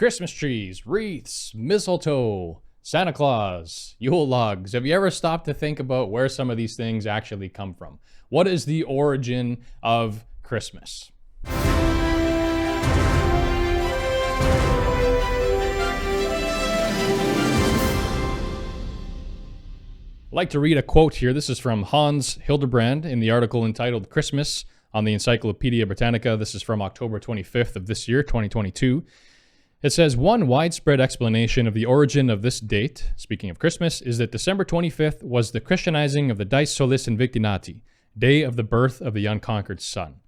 Christmas trees, wreaths, mistletoe, Santa Claus, Yule logs. Have you ever stopped to think about where some of these things actually come from? What is the origin of Christmas? I'd like to read a quote here. This is from Hans Hildebrand in the article entitled Christmas on the Encyclopedia Britannica. This is from October 25th of this year, 2022. It says, one widespread explanation of the origin of this date, speaking of Christmas, is that December 25th was the Christianizing of the Dies Solis Invicti Nati, day of the birth of the unconquered sun.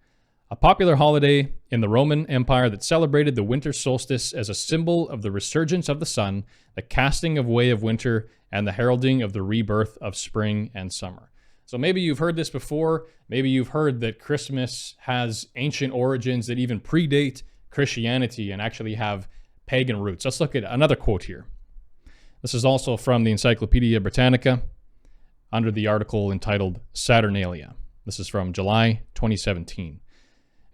A popular holiday in the Roman Empire that celebrated the winter solstice as a symbol of the resurgence of the sun, the casting away of winter, and the heralding of the rebirth of spring and summer. So maybe you've heard this before. Maybe you've heard that Christmas has ancient origins that even predate Christianity and actually have pagan roots. Let's look at another quote here. This is also from the Encyclopedia Britannica under the article entitled Saturnalia. This is from July 2017.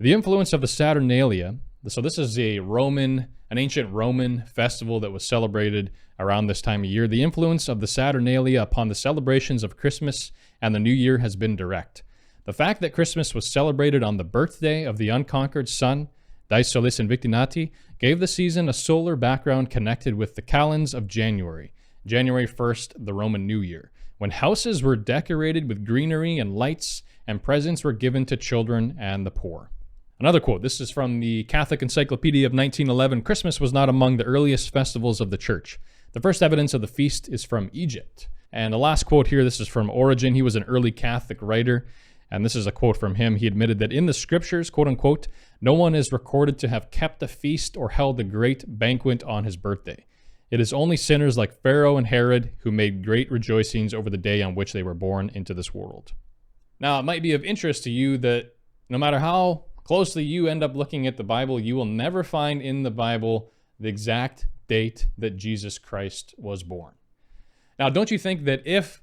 The influence of the Saturnalia, so this is an ancient Roman festival that was celebrated around this time of year. The influence of the Saturnalia upon the celebrations of Christmas and the New Year has been direct. The fact that Christmas was celebrated on the birthday of the unconquered sun, Dies Solis Invicti Nati, gave the season a solar background connected with the calends of January 1st, the Roman New Year, when houses were decorated with greenery and lights and presents were given to children and the poor. Another quote, this is from the Catholic Encyclopedia of 1911. Christmas was not among the earliest festivals of the church. The first evidence of the feast is from Egypt. And the last quote here, this is from Origen. He was an early Catholic writer. And this is a quote from him. He admitted that in the scriptures, quote unquote, no one is recorded to have kept a feast or held a great banquet on his birthday. It is only sinners like Pharaoh and Herod who made great rejoicings over the day on which they were born into this world. Now, it might be of interest to you that no matter how closely you end up looking at the Bible, you will never find in the Bible the exact date that Jesus Christ was born. Now, don't you think that if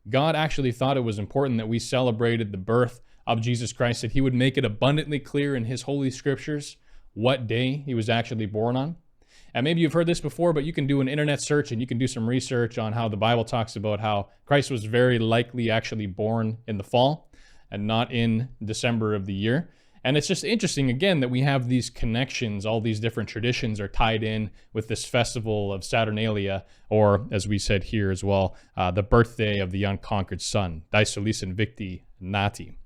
God actually thought it was important that we celebrated the birth of Jesus Christ, that he would make it abundantly clear in his holy scriptures what day he was actually born on? And maybe you've heard this before, but you can do an internet search and you can do some research on how the Bible talks about how Christ was very likely actually born in the fall and not in December of the year. And it's just interesting, again, that we have these connections, all these different traditions are tied in with this festival of Saturnalia, or as we said here as well, the birthday of the unconquered sun, Dies Solis Invicti Nati.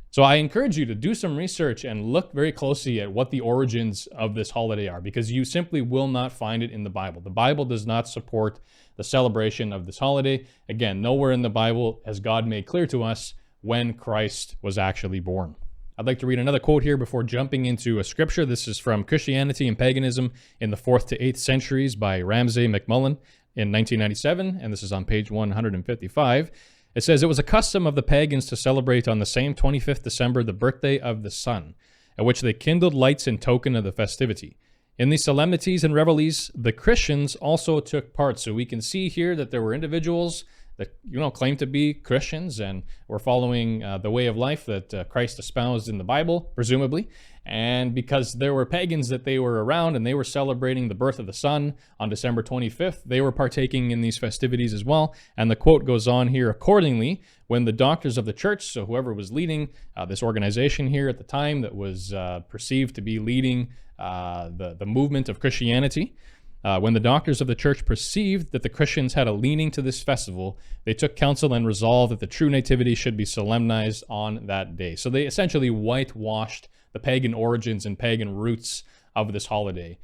So I encourage you to do some research and look very closely at what the origins of this holiday are, because you simply will not find it in the Bible. The Bible does not support the celebration of this holiday. Again, nowhere in the Bible has God made clear to us when Christ was actually born. I'd like to read another quote here before jumping into a scripture. This is from Christianity and Paganism in the 4th to 8th Centuries by Ramsay MacMullen in 1997, and this is on page 155. It says, it was a custom of the pagans to celebrate on the same 25th December the birthday of the sun, at which they kindled lights in token of the festivity. In these solemnities and revelries, the Christians also took part. So we can see here that there were individuals that claim to be Christians and were following the way of life that Christ espoused in the Bible, presumably. And because there were pagans that they were around and they were celebrating the birth of the sun on December 25th, they were partaking in these festivities as well. And the quote goes on here, accordingly, when the doctors of the church, so whoever was leading this organization here at the time that was perceived to be leading the movement of Christianity, when the doctors of the church perceived that the Christians had a leaning to this festival, they took counsel and resolved that the true nativity should be solemnized on that day. So they essentially whitewashed the pagan origins and pagan roots of this holiday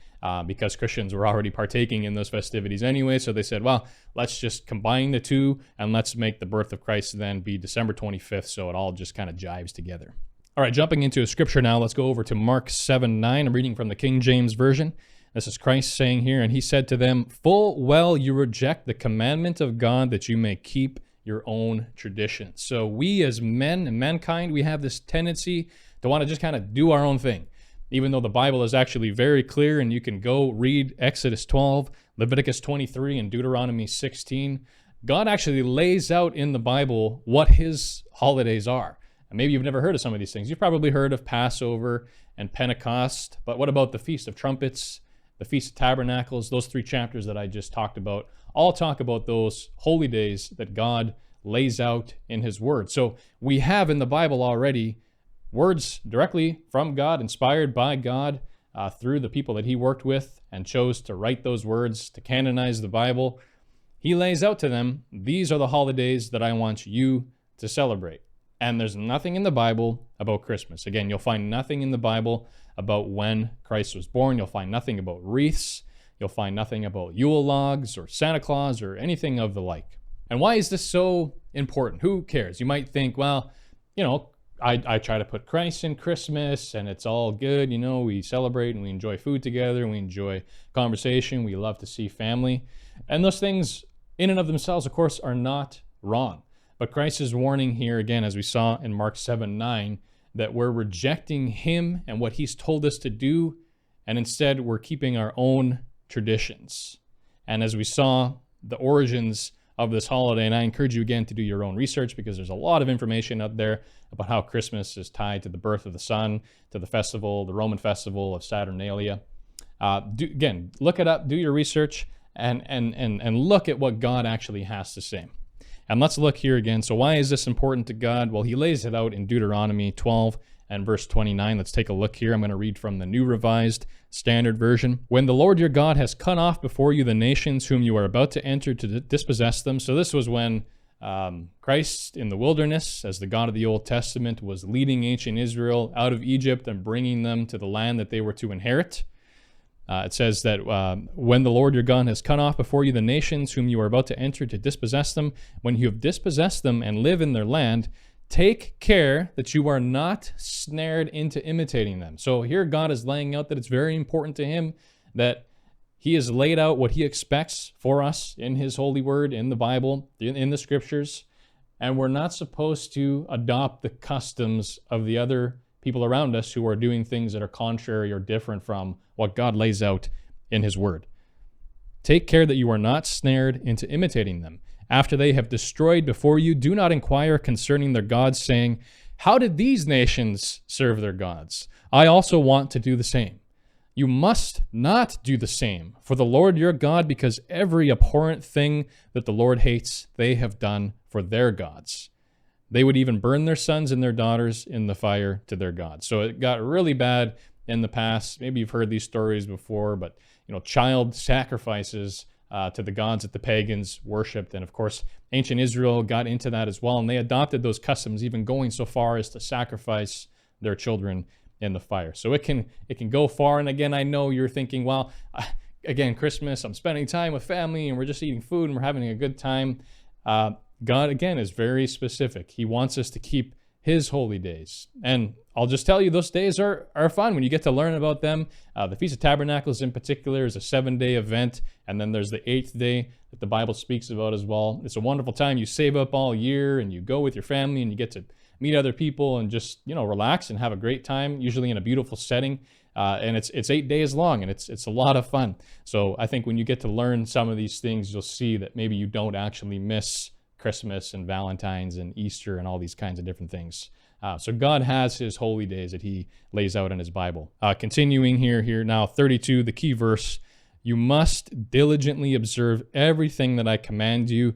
because Christians were already partaking in those festivities anyway. So they said, well, let's just combine the two and let's make the birth of Christ then be December 25th. So it all just kind of jives together. All right, jumping into a scripture now, let's go over to Mark 7:9. I'm reading from the King James Version. This is Christ saying here, and he said to them, full well you reject the commandment of God that you may keep your own traditions. So we as men and mankind, we have this tendency to want to just kind of do our own thing, even though the Bible is actually very clear, and you can go read Exodus 12, Leviticus 23, and Deuteronomy 16. God actually lays out in the Bible what his holidays are. And maybe you've never heard of some of these things. You've probably heard of Passover and Pentecost, but what about the Feast of Trumpets the Feast of Tabernacles, those 3 chapters that I just talked about, all talk about those holy days that God lays out in his word. So we have in the Bible already words directly from God, inspired by God, through the people that he worked with and chose to write those words, to canonize the Bible. He lays out to them, these are the holidays that I want you to celebrate. And there's nothing in the Bible about Christmas. Again, you'll find nothing in the Bible about when Christ was born. You'll find nothing about wreaths. You'll find nothing about Yule logs or Santa Claus or anything of the like. And why is this so important? Who cares? You might think, well, I try to put Christ in Christmas and it's all good. We celebrate and we enjoy food together and we enjoy conversation. We love to see family. And those things in and of themselves, of course, are not wrong. But Christ is warning here again, as we saw in Mark 7:9, that we're rejecting him and what he's told us to do, and instead we're keeping our own traditions. And as we saw, the origins of this holiday, and I encourage you again to do your own research because there's a lot of information out there about how Christmas is tied to the birth of the sun, to the festival, the Roman festival of Saturnalia. Again, look it up, do your research, and look at what God actually has to say. And let's look here again. So why is this important to God? Well, he lays it out in Deuteronomy 12 and verse 29. Let's take a look here. I'm going to read from the New Revised Standard Version. When the Lord your God has cut off before you the nations whom you are about to enter to dispossess them. So this was when Christ in the wilderness, as the God of the Old Testament, was leading ancient Israel out of Egypt and bringing them to the land that they were to inherit. It says that when the Lord your God has cut off before you the nations whom you are about to enter to dispossess them, when you have dispossessed them and live in their land, take care that you are not snared into imitating them. So here God is laying out that it's very important to him that he has laid out what he expects for us in his holy word, in the Bible, in the scriptures, and we're not supposed to adopt the customs of the other people around us who are doing things that are contrary or different from what God lays out in his word. Take care that you are not snared into imitating them. After they have destroyed before you, do not inquire concerning their gods, saying, how did these nations serve their gods? I also want to do the same. You must not do the same for the Lord your God, because every abhorrent thing that the Lord hates, they have done for their gods. They would even burn their sons and their daughters in the fire to their gods. So it got really bad in the past. Maybe you've heard these stories before, but child sacrifices to the gods that the pagans worshipped. And of course, ancient Israel got into that as well, and they adopted those customs, even going so far as to sacrifice their children in the fire. So it can go far. And again, I know you're thinking, well, again, Christmas, I'm spending time with family and we're just eating food and we're having a good time. God, again, is very specific. He wants us to keep his holy days. And I'll just tell you, those days are fun when you get to learn about them. The Feast of Tabernacles in particular is a 7-day event. And then there's the 8th day that the Bible speaks about as well. It's a wonderful time. You save up all year and you go with your family and you get to meet other people and just, relax and have a great time, usually in a beautiful setting. And it's 8 days long and it's a lot of fun. So I think when you get to learn some of these things, you'll see that maybe you don't actually miss Christmas and Valentine's and Easter and all these kinds of different things. So God has his holy days that he lays out in his Bible. Continuing here now, 32, the key verse, you must diligently observe everything that I command you.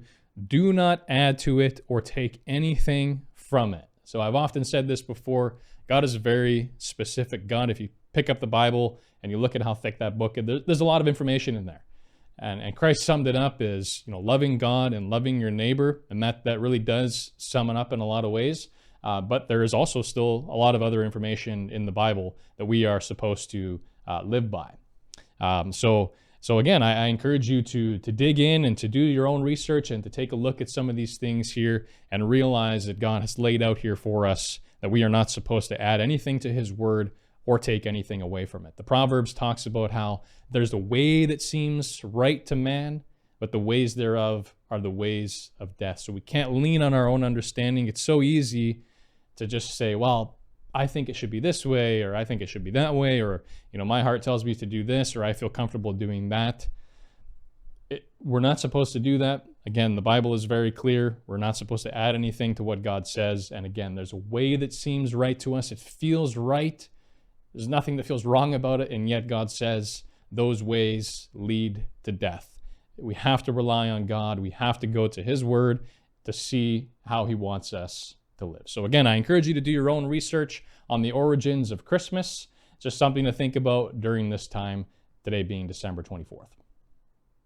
Do not add to it or take anything from it. So I've often said this before, God is a very specific God. If you pick up the Bible and you look at how thick that book is, there's a lot of information in there. And Christ summed it up as, loving God and loving your neighbor. And that really does sum it up in a lot of ways. But there is also still a lot of other information in the Bible that we are supposed to live by. So again, I encourage you to dig in and to do your own research and to take a look at some of these things here and realize that God has laid out here for us that we are not supposed to add anything to his word or take anything away from it. The Proverbs talks about how there's a way that seems right to man, but the ways thereof are the ways of death. So we can't lean on our own understanding. It's so easy to just say, well, I think it should be this way, or I think it should be that way, or, my heart tells me to do this, or I feel comfortable doing that. We're not supposed to do that. Again, the Bible is very clear. We're not supposed to add anything to what God says. And again, there's a way that seems right to us. It feels right. There's nothing that feels wrong about it, and yet God says those ways lead to death. We have to rely on God. We have to go to His Word to see how He wants us to live. So again, I encourage you to do your own research on the origins of Christmas. Just something to think about during this time, today being December 24th.